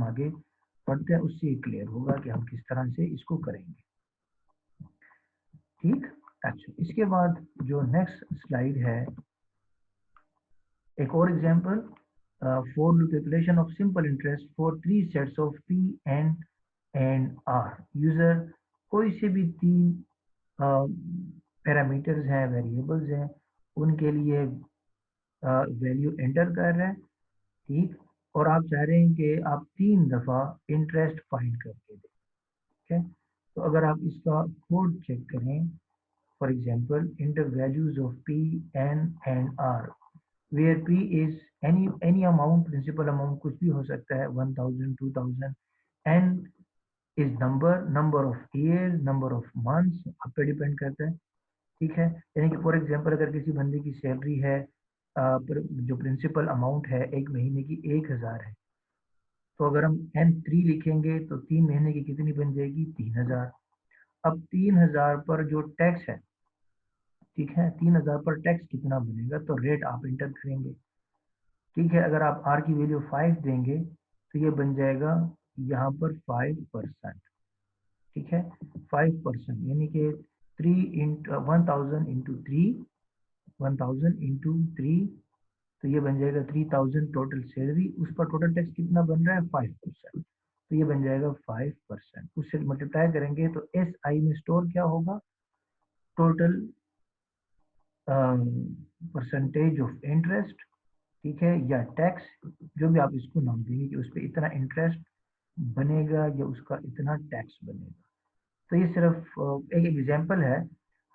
आगे पढ़ते हैं उससे क्लियर होगा कि हम किस तरह से इसको करेंगे। ठीक, अच्छा इसके बाद जो नेक्स्ट स्लाइड है, एक और example, for loop calculation of simple interest for 3 sets of p and r. User कोई से भी 3 पैरामीटर्स हैं, वेरिएबल्स हैं, उनके लिए वैल्यू एंटर कर रहे हैं। ठीक, और आप चाह रहे हैं कि आप 3 दफा इंटरेस्ट फाइंड करके दें। ठीक है, तो अगर आप इसका कोड चेक करें, for example enter values of p and r, where p is any amount, principal amount कुछ भी हो सकता है, 1000 2000, and is number of years, number of months, आप पे डिपेंड करता है। ठीक है, यानी कि फॉर एग्जांपल अगर किसी बंदे की सैलरी है, जो प्रिंसिपल अमाउंट है एक महीने की 1000 है, तो अगर हम N3 लिखेंगे तो 3 महीने की कितनी बन जाएगी, 3000। अब 3000 पर जो टैक्स है, ठीक है, 3000 पर टैक्स कितना बनेगा, तो रेट आप इंटर करेंगे। ठीक है, अगर आप R की वैल्यू 5 देंगे तो ये बन जाएगा यहाँ पर 5%। ठीक है, 5%, यानी कि 1000 इंटू 3, तो ये बन जाएगा 3000 टोटल सैलरी, उस पर टोटल टैक्स कितना बन रहा है, 5%, तो ये बन जाएगा 5%। उससे मल्टीप्लाई करेंगे तो एस आई में स्टोर क्या होगा, टोटल परसेंटेज ऑफ इंटरेस्ट, ठीक है, या टैक्स, जो भी आप इसको नाम देंगे कि उस पर इतना इंटरेस्ट बनेगा या उसका इतना टैक्स बनेगा। तो ये सिर्फ एक एग्जांपल है।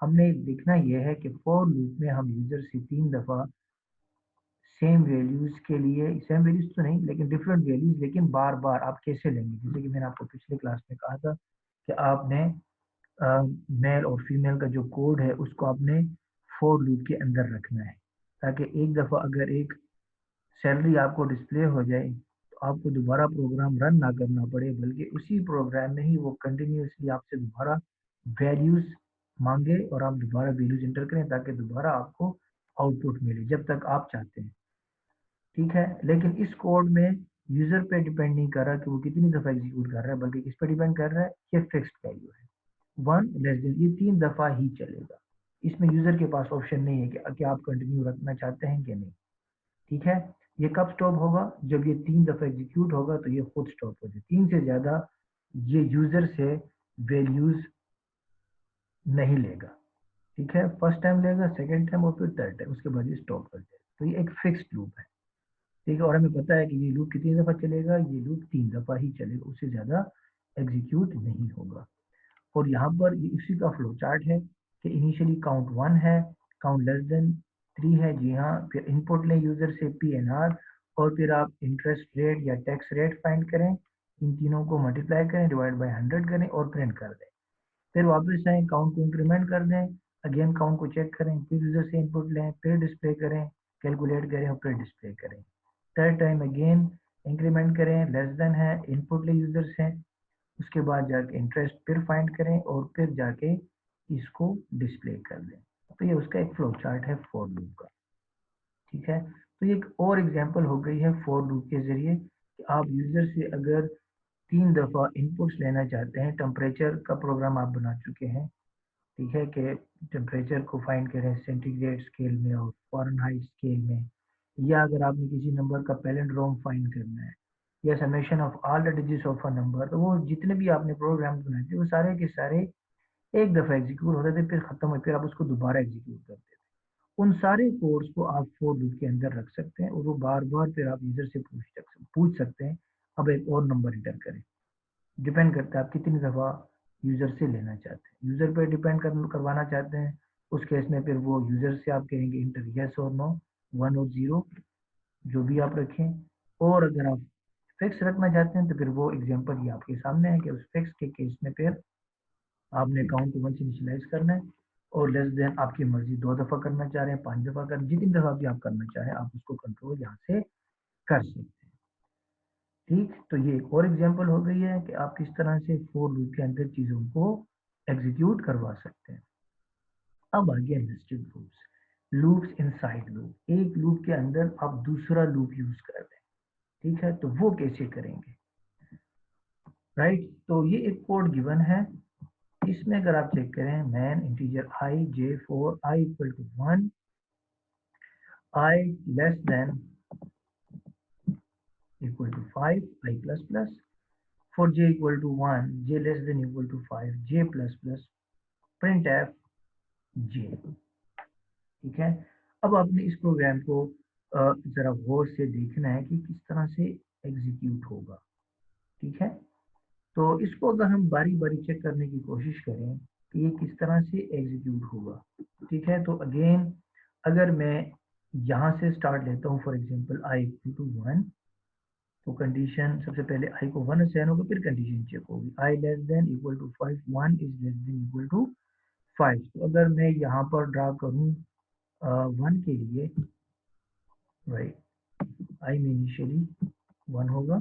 हमने देखना यह है कि फॉर लूप में हम यूजर से 3 दफा सेम वैल्यूज के लिए, सेम वैल्यूज तो नहीं लेकिन डिफरेंट वैल्यूज, लेकिन बार बार आप कैसे लेंगे, जैसे कि मैंने आपको पिछले क्लास में कहा था कि आपने मेल और फीमेल का जो कोड है उसको आपने फॉर लूप के अंदर रखना है, ताकि एक दफ़ा अगर एक सैलरी आपको डिस्प्ले हो जाए तो आपको दोबारा प्रोग्राम रन ना करना पड़े, बल्कि उसी प्रोग्राम में ही वो कंटिन्यूसली आपसे दोबारा वैल्यूज मांगे और आप दोबारा वैल्यूज इंटर करें, ताकि दोबारा आपको आउटपुट मिले जब तक आप चाहते हैं। ठीक है, लेकिन इस कोड में यूजर पे डिपेंड नहीं कर रहा कि वो कितनी दफा एग्जीक्यूट कर रहा है, बल्कि किस पे डिपेंड कर रहा है, ये फिक्स्ड वैल्यू है, 1 <, ये 3 दफा ही चलेगा। इसमें यूजर के पास ऑप्शन नहीं है कि आप कंटिन्यू रखना चाहते हैं कि नहीं। ठीक है, ये कब स्टॉप होगा, जब ये 3 दफा एग्जीक्यूट होगा तो ये खुद स्टॉप हो जाए, 3 से ज्यादा ये यूजर से वैल्यूज नहीं लेगा। ठीक है, फर्स्ट टाइम लेगा, सेकेंड टाइम और फिर थर्ड टाइम, उसके बाद ये स्टॉप कर जाए। तो ये एक फिक्स्ड लूप है। ठीक है, और हमें पता है कि ये लूप कितनी दफा चलेगा, ये लूप 3 दफा ही चलेगा, उससे ज्यादा एग्जीक्यूट नहीं होगा। और यहाँ पर इसी का फ्लो चार्ट है कि इनिशियली काउंट 1 है, काउंट लेस देन 3 है, जी हाँ, फिर इनपुट लें यूजर से PNR, और फिर आप इंटरेस्ट रेट या टैक्स रेट फाइंड करें, इन तीनों को मल्टीप्लाई करें, डिवाइड बाय 100 करें और प्रिंट कर दें। फिर वापस आए, काउंट को इंक्रीमेंट कर दें, अगेन काउंट को चेक करें, फिर यूजर से इनपुट लें, फिर डिस्प्ले करें, कैलकुलेट करें और फिर डिस्प्ले करें। थर्ड टाइम अगेन इंक्रीमेंट करें, लेस देन है, इनपुट ले यूजर से, उसके बाद जाके इंटरेस्ट फिर फाइंड करें और फिर जाके इसको डिस्प्ले कर दें। तो ये उसका एक फ्लो चार्ट है फॉर लूप का। ठीक है, तो ये एक और एग्जांपल हो गई है फॉर लूप के जरिए कि आप यूजर से अगर 3 दफा इनपुट्स लेना चाहते हैं, टेम्परेचर का प्रोग्राम आप बना चुके हैं, ठीक है, कि टेम्परेचर को फाइंड करें सेंटीग्रेड स्केल में और फ़ारेनहाइट स्केल में, या अगर आपने किसी नंबर का पैलिंड्रोम फाइंड करना है, या summation of all the digits of a number, तो वो जितने भी आपने प्रोग्राम बनाए थे वो सारे के सारे एक दफ़ा एग्जीक्यूट होते थे, फिर खत्म हो, फिर आप उसको दोबारा एग्जीक्यूट करते थे। उन सारे कोड्स को आप फॉर लूप के अंदर रख सकते हैं और वो बार बार फिर आप यूजर से पूछ सकते हैं, अब एक और नंबर इंटर करें। डिपेंड करता है आप कितनी दफ़ा यूज़र से लेना चाहते हैं। यूज़र पर डिपेंड करवाना चाहते हैं, उस केस में फिर वो यूज़र से आप कहेंगे इंटर यस और नो, 1 और 0 जो भी आप रखें। और अगर आप फिक्स रखना चाहते हैं तो फिर वो एग्जांपल ये आपके सामने है कि उस फिक्स के केस में फिर आपने काउंट 1 से इनिशियलाइज करना है, और लेस देन आपकी मर्जी 2 दफ़ा करना चाह रहे हैं, 5 दफ़ा कर, जितनी दफ़ा भी आप करना चाहें आप उसको कंट्रोल यहाँ से कर सकते हैं। ठीक, तो ये एक और एग्जांपल हो गई है कि आप किस तरह से फॉर लूप के अंदर चीज़ों को एग्जीक्यूट करवा सकते हैं। अब आ गया nested loops, loops inside loop, एक लूप के अंदर आप दूसरा लूप यूज कर रहे हैं। ठीक है, तो वो कैसे करेंगे। राइट। तो ये एक कोड गिवन है, इसमें अगर आप चेक करें main integer i j for i equal to 1, i less than equal to 5, i plus plus, for j equal to 1, j less than equal to 5, j plus plus, printf j। ठीक है। अब आपने इस programme को जरा गौर से देखना है कि किस तरह से एग्जीक्यूट होगा। ठीक है। तो इसको अगर हम बारी बारी चेक करने की कोशिश करें कि ये किस तरह से एग्जीक्यूट होगा। ठीक है। तो अगेन अगर मैं यहाँ से स्टार्ट लेता हूँ, for example i equal to 1, तो कंडीशन सबसे पहले i को 1 असाइन होगा, फिर कंडीशन चेक होगी i less than equal to 5, 1 is less than equal to 5। तो अगर मैं यहाँ पर ड्रा करूँ 1 के लिए, राइट, i में इनिशियली 1 होगा,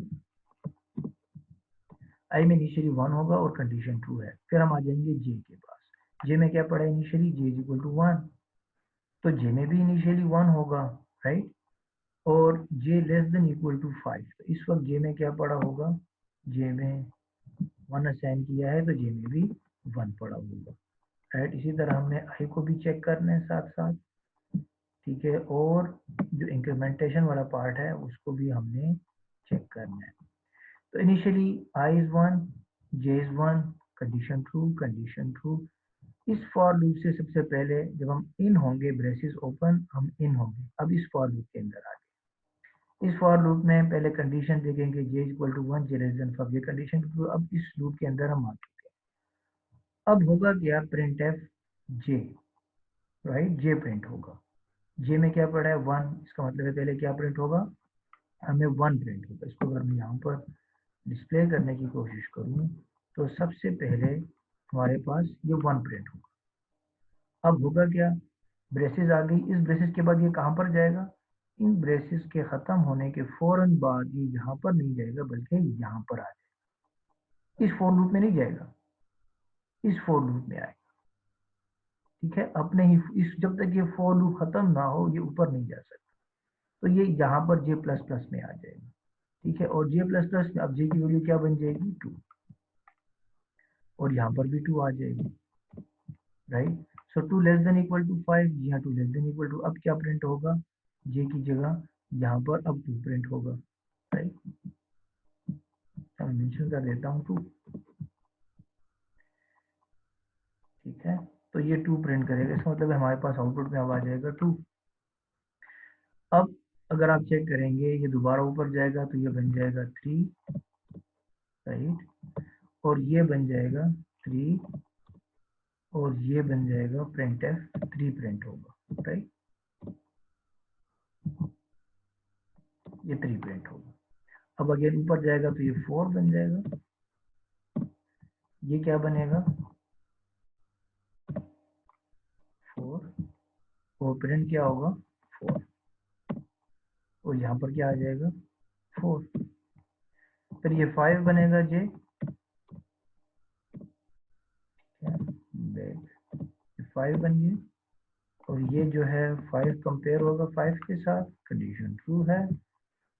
i में इनिशियली 1 होगा और कंडीशन ट्रू है। फिर हम आ जाएंगे j के पास। j में क्या पड़ा है initially, j is equal to 1, तो j में भी इनिशियली 1 होगा, राइट, और j less than equal to 5। तो इस वक्त j में क्या पड़ा होगा, j में 1 असाइन किया है तो j में भी 1 पड़ा होगा, राइट। इसी तरह हमने i को भी चेक करना है साथ साथ। ठीक है। और जो इंक्रीमेंटेशन वाला पार्ट है उसको भी हमने चेक करना है। तो initially i is 1, j is 1, condition true, condition true. इस फॉर लूप से सबसे पहले जब हम इन होंगे, ब्रेसेस ओपन, हम इन होंगे। अब इस फॉर लूप के अंदर आ गए। इस फॉर लूप में पहले कंडीशन देखेंगे j equal to 1, j less than 5, ये कंडीशन ट्रू। अब इस लूप के अंदर हम आ चुके हैं। अब होगा क्या, print F j, right, j print होगा। j में क्या पड़ा है 1, इसका मतलब है पहले क्या प्रिंट होगा, हमें 1 प्रिंट होगा। इसको अगर मैं यहाँ पर डिस्प्ले करने की कोशिश करूँ तो सबसे पहले हमारे पास ये 1 प्रिंट होगा। अब होगा क्या, ब्रेसेस आ गई। इस ब्रेसेस के बाद ये कहाँ पर जाएगा, इन ब्रेसेस के ख़त्म होने के फ़ौरन बाद ये यहाँ पर नहीं जाएगा बल्कि यहाँ पर आ जाएगा। इस फॉर लूप में नहीं जाएगा, इस फॉर लूप में आएगा। ठीक है। अपने ही इस, जब तक ये फॉर लूप ख़त्म ना हो ये ऊपर नहीं जा सकता। तो ये यहाँ पर j प्लस प्लस में आ जाएगा। ठीक है। और j प्लस प्लस में अब j की वैल्यू क्या बन जाएगी, 2, और यहाँ पर भी 2 आ जाएगी, right. So 2 less than equal to 5, जी हाँ 2 लेस देन इक्वल टू, अब क्या प्रिंट होगा, j की जगह यहाँ पर अब 2 प्रिंट होगा, राइट। मैं मेंशन कर देता हूँ 2। ठीक है। तो ये 2 प्रिंट करेगा, इसका मतलब हमारे पास आउटपुट में अब आ जाएगा 2। अब अगर आप चेक करेंगे ये दोबारा ऊपर जाएगा तो ये बन जाएगा 3, राइट, और ये बन जाएगा 3, और ये बन जाएगा प्रिंट एफ 3 प्रिंट होगा, राइट, ये 3 प्रिंट होगा। अब अगेन ऊपर जाएगा तो ये 4 बन जाएगा, ये क्या बनेगा 4, और प्रिंट क्या होगा 4, और यहाँ पर क्या आ जाएगा 4। फिर ये 5 बनेगा जे, 5 बन गए, और ये जो है 5 कंपेयर होगा 5 के साथ, कंडीशन ट्रू है,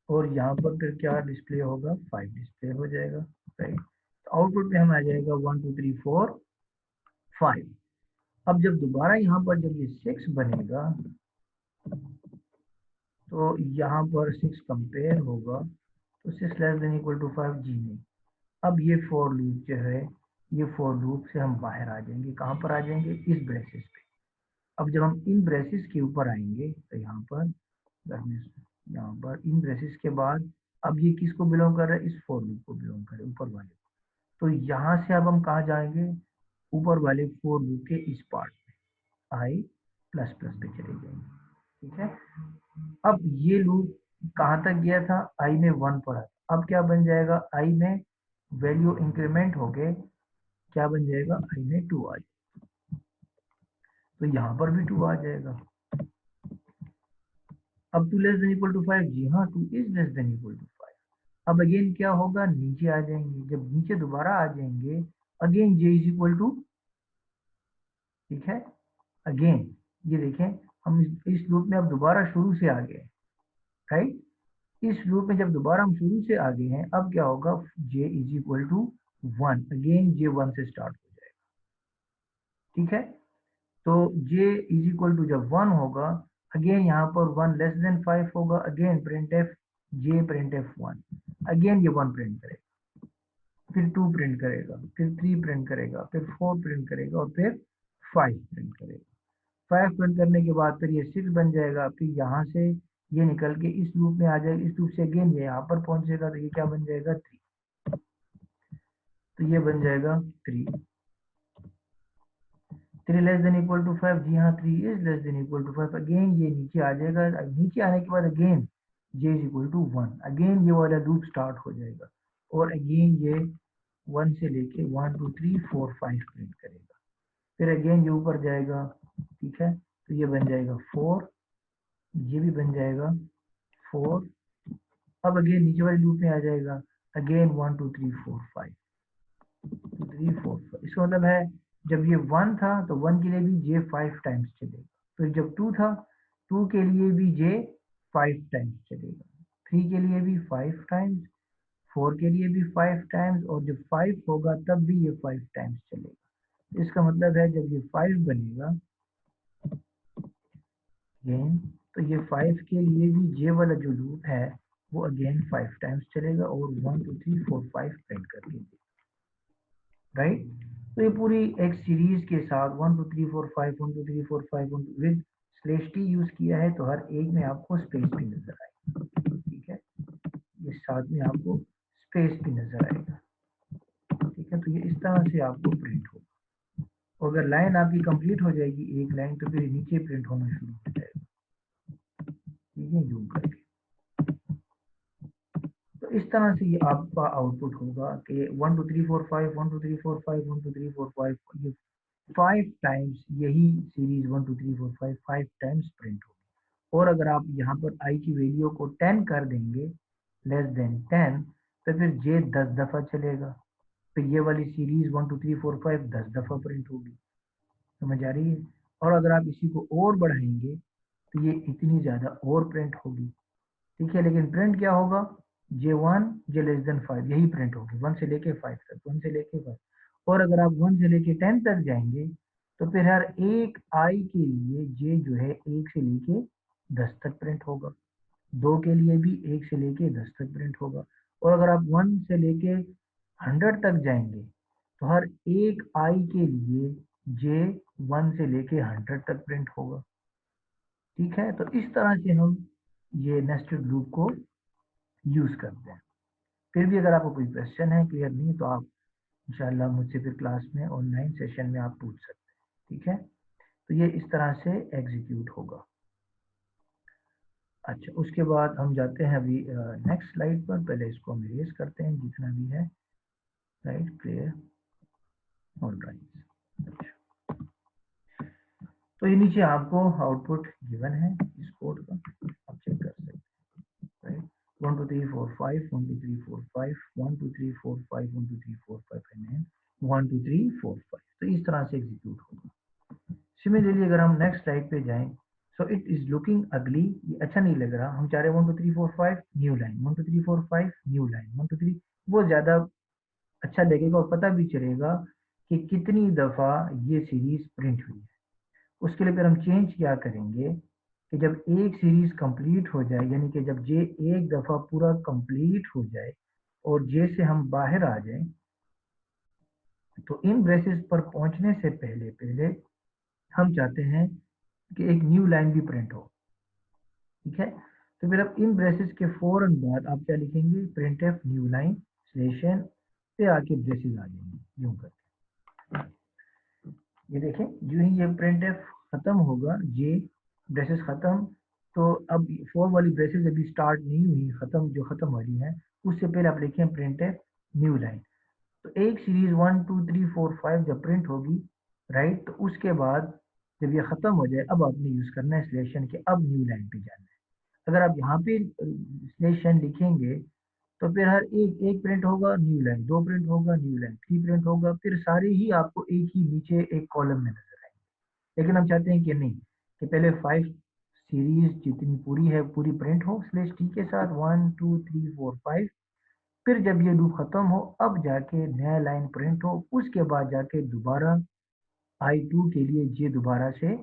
और यहाँ पर फिर क्या डिस्प्ले होगा 5 डिस्प्ले हो जाएगा, राइट। तो आउटपुट में हम आ जाएगा 1 2 3 4 5। अब जब दोबारा यहाँ पर जब ये 6 बनेगा तो यहाँ पर 6 कंपेयर होगा, तो 6 लेस देन इक्वल टू 5, जी नहीं। अब ये फॉर लूप जो है, ये फॉर लूप से हम बाहर आ जाएंगे। कहाँ पर आ जाएंगे, इस ब्रेसेस पे। अब जब हम इन ब्रेसेस के ऊपर आएंगे तो यहाँ पर, यहाँ पर इन ब्रेसेस के बाद अब ये किसको बिलोंग कर रहा है, इस फॉर लूप को बिलोंग कर रहा है, ऊपर वाले। तो यहाँ से अब हम कहाँ जाएंगे, ऊपर वाले फॉर लूप के इस पार्ट में, आई प्लस प्लस पे चले जाएंगे। ठीक है। अब ये लूप कहाँ तक गया था, आई में 1 पड़ा, अब क्या बन जाएगा, आई में वैल्यू इंक्रीमेंट हो गए, क्या बन जाएगा, आई में 2 आ जाएगा, तो यहाँ पर भी 2 आ जाएगा। अब 2 लेस देन इक्वल टू 5, जी हाँ 2 is less than equal to 5। अब अगेन क्या होगा, नीचे आ जाएंगे। जब नीचे दोबारा आ जाएंगे, again j is equal to, ठीक है, अगेन ये देखें हम इस लूप में अब दोबारा शुरू से आ गए, राइट। इस लूप में जब दोबारा हम शुरू से आ गए हैं, अब क्या होगा, j is equal to 1, again J 1 से स्टार्ट हो जाएगा, ठीक है। तो j इज इक्वल टू जब 1 होगा, अगेन यहाँ पर 1 लेस देन 5 होगा, again print F j print F 1, again ये 1 प्रिंट करेगा, फिर 2 प्रिंट करेगा, फिर 3 प्रिंट करेगा, फिर 4 प्रिंट करेगा और फिर 5 प्रिंट करेगा। 5 प्रिंट करने के बाद फिर ये 6 बन जाएगा, फिर यहाँ से ये निकल के इस लूप में आ जाएगा, इस लूप से अगेन ये यहाँ पर पहुंचेगा, तो ये क्या बन जाएगा 3, तो ये बन जाएगा 3। 3 लेस देन इक्वल टू 5, जी हाँ 3 is less than equal to 5, again ये नीचे आ जाएगा, नीचे आने के बाद again j is equal to 1, again ये वाला लूप स्टार्ट हो जाएगा और अगेन ये 1 से लेके 1 2 3 4 5 प्रिंट करेगा, फिर अगेन ये ऊपर जाएगा, ठीक है। तो ये बन जाएगा 4, ये भी बन जाएगा 4, अब अगेन नीचे वाले लूप में आ जाएगा, अगेन 1 2 3 4 5 2 3 4 5, इसका मतलब है जब ये 1 था तो 1 के लिए भी j 5 टाइम्स चलेगा, फिर जब 2 था 2 के लिए भी j 5 टाइम्स चलेगा, 3 के लिए भी 5 टाइम्स, 4 के लिए भी 5 टाइम्स, और जब 5 होगा तब भी ये 5 टाइम्स चलेगा। इसका मतलब है जब ये 5 बनेगा अगेन, तो ये 5 के लिए भी j वाला जो लूप है वो अगेन 5 टाइम्स चलेगा और 1 2 3 4 5 प्रिंट करके देगा, राइट। तो ये पूरी एक सीरीज के साथ 1 2 3 4 5 1 2 3 4 5 विद स्लैश टी यूज किया है, तो हर एक में आपको स्पेस भी नजर आएगा, ठीक है। ये साथ में आपको स्पेस भी नजर आएगा, ठीक है। तो ये इस तरह से आपको प्रिंट होगा, और अगर लाइन आपकी कंप्लीट हो जाएगी एक लाइन, तो फिर नीचे प्रिंट होना शुरू हो जाएगा, ठीक है, यूं करके। तो इस तरह से ये आपका आउटपुट होगा कि 1 2 3 4 5 1 2 3 4 5 1 2 3 4 5, ये 5 टाइम्स यही सीरीज 1 2 3 4 5 5 टाइम्स प्रिंट होगी। और अगर आप यहाँ पर i की वैल्यू को 10 कर देंगे, लेस देन 10, तो फिर j 10 दफा चलेगा, फिर ये वाली सीरीज 1 2 3 4 5 10 दफा प्रिंट होगी, समझ आ रही है। और अगर आप इसी को और बढ़ाएंगे तो ये इतनी ज्यादा और प्रिंट होगी, ठीक है। लेकिन प्रिंट क्या होगा, j1 j लेस देन 5 यही प्रिंट होगी, 1 से लेके 5 तक, 1 से लेके 5। और अगर आप 1 से लेके 10 तक जाएंगे तो फिर हर एक i के लिए j जो है 1 से लेके 10 तक प्रिंट होगा, 2 के लिए भी 1 से लेके 10 तक प्रिंट होगा। और अगर आप 1 से लेके 100 तक जाएंगे तो हर एक i के लिए j 1 से लेके 100 तक प्रिंट होगा, ठीक है। तो इस तरह से हम ये नेस्टेड लूप को यूज करते हैं। फिर भी अगर आपको कोई क्वेश्चन है क्लियर नहीं तो आप इंशाल्लाह मुझसे फिर क्लास में ऑनलाइन सेशन में आप पूछ सकते हैं, ठीक है। तो ये इस तरह से एग्जीक्यूट होगा। अच्छा, उसके बाद हम जाते हैं अभी नेक्स्ट स्लाइड पर, पहले इसको हम इरेज करते हैं जितना भी है, राइट, क्लियर, ऑलराइट। तो ये नीचे आपको आउटपुट गिवन है इस कोड का, आप चेक कर सकते हैं, राइट। 1 2 3 4 5 1 2 3 4 5 1 2 3 4 5 1 2 3 4 5 एंड 1 2 3 4 5, तो इस तरह से एग्जीक्यूट होगा। सिमिलरली अगर हम नेक्स्ट स्लाइड पे जाएं, सो इट इज लुकिंग अगली, ये अच्छा नहीं लग रहा, हम चाह रहे हैं 1 2 3 4 5 न्यू लाइन, 1 2 3 4 5 न्यू लाइन, 1 2 3, वो ज्यादा अच्छा लगेगा और पता भी चलेगा कि कितनी दफा ये सीरीज प्रिंट हुई है। उसके लिए फिर हम चेंज क्या करेंगे कि जब एक सीरीज कंप्लीट हो जाए, यानी कि जब जे एक दफा पूरा कंप्लीट हो जाए और जे से हम बाहर आ जाएं, तो इन ब्रेसेस पर पहुंचने से पहले पहले हम चाहते हैं कि एक न्यू लाइन भी प्रिंट हो, ठीक है। तो फिर अब इन ब्रेसेस के फौरन बाद आप क्या लिखेंगे, प्रिंट एफ न्यू लाइन स्लेशन पे आके ब्रेसेस आ जाएंगे यूं करके। ये देखें, जो ही ये प्रिंट एफ खत्म होगा, जे ब्रेसेस खत्म, तो अब फोर वाली ब्रेसेस अभी स्टार्ट नहीं हुई, खत्म जो खत्म वाली है, उससे पहले आप लिखें प्रिंट एफ न्यू लाइन। तो एक सीरीज 1 2 3 4 5 जब प्रिंट होगी, राइट, तो उसके बाद जब ये खत्म हो जाए अब आपने यूज करना है स्लेशन के, अब न्यू लाइन पे जाना है। अगर आप यहाँ पे स्लेशन लिखेंगे तो फिर हर एक एक प्रिंट होगा न्यू लाइन, 2 प्रिंट होगा न्यू लाइन, 3 प्रिंट होगा, फिर सारे ही आपको एक ही नीचे एक कॉलम में नजर आएंगे। लेकिन हम चाहते हैं कि नहीं, कि पहले 5 सीरीज जितनी पूरी है पूरी प्रिंट हो स्लेश टी के साथ, 1 2 3 4 5, फिर जब ये लूप खत्म हो अब जाके नया लाइन प्रिंट हो, उसके बाद जाके दोबारा I2 के लिए जे दोबारा से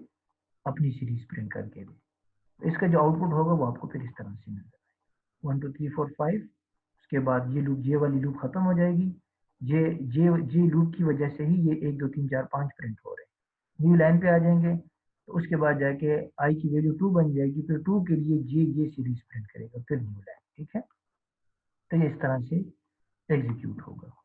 अपनी सीरीज प्रिंट करके दे। इसका जो आउटपुट होगा वो आपको फिर इस तरह से नजर आएगा 1 2 3 4 5। उसके बाद ये लूप जे वाली लूप खत्म हो जाएगी। जे जे जे लूप की वजह से ही ये 1 2 3 4 5 प्रिंट हो रहे हैं। न्यू लाइन पे आ जाएंगे तो उसके बाद जाके आई की वैल्यू 2 बन जाएगी, फिर 2 के लिए जे ये सीरीज प्रिंट करेगा, फिर न्यू लाइन। ठीक है, तो ये इस तरह से एग्जीक्यूट होगा।